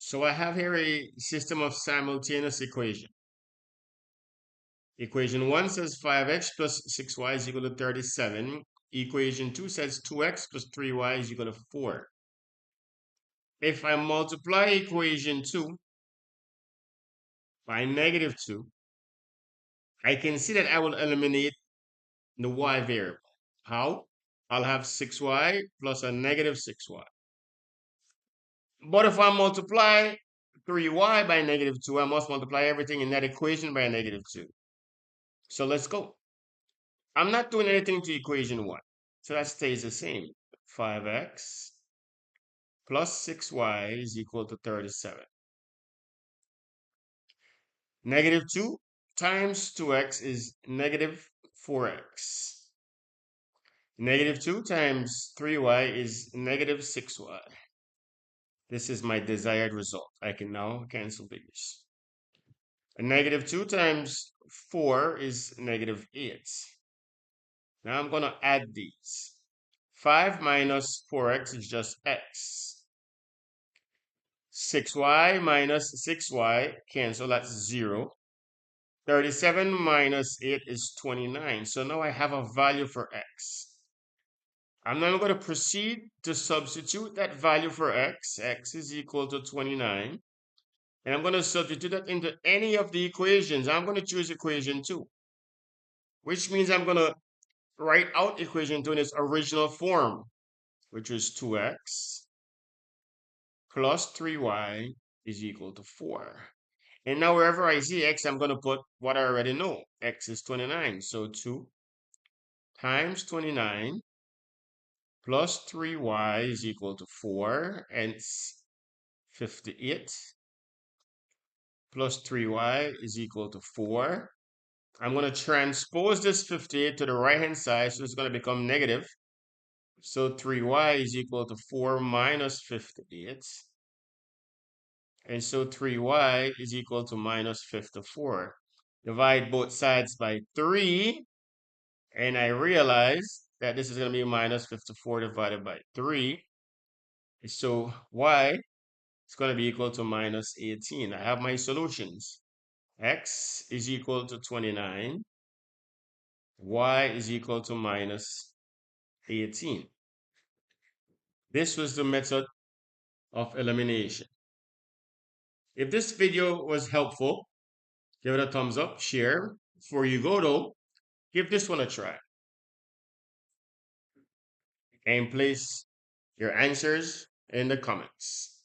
So I have here a system of simultaneous equation. Equation 1 says 5x plus 6y is equal to 37. Equation 2 says 2x plus 3y is equal to 4. If I multiply equation 2 by negative 2, I can see that I will eliminate the y variable. How? I'll have 6y plus a negative 6y. But if I multiply 3y by negative 2, I must multiply everything in that equation by a negative 2. So let's go. I'm not doing anything to equation 1. So that stays the same. 5x plus 6y is equal to 37. Negative 2 times 2x is negative 4x. Negative 2 times 3y is negative 6y. This is my desired result. I can now cancel figures. A negative 2 times 4 is negative 8. Now I'm going to add these. 5 minus 4x is just x. 6y minus 6y, cancel, that's 0. 37 minus 8 is 29. So now I have a value for x. I'm now going to proceed to substitute that value for x. X is equal to 29. And I'm going to substitute that into any of the equations. I'm going to choose equation 2, which means I'm going to write out equation 2 in its original form, which is 2x plus 3y is equal to 4. And now wherever I see x, I'm going to put what I already know. X is 29. So 2 times 29 plus 3y is equal to 4. And it's 58 plus 3y is equal to 4. I'm going to transpose this 58 to the right-hand side, so it's going to become negative. So 3y is equal to 4 minus 58. And so 3y is equal to minus 54. Divide both sides by 3. And I realize that this is going to be minus 54 divided by 3. So y is going to be equal to minus 18. I have my solutions. X is equal to 29. Y is equal to minus 18. This was the method of elimination. If this video was helpful, give it a thumbs up, share. Before you go though, give this one a try. And place your answers in the comments.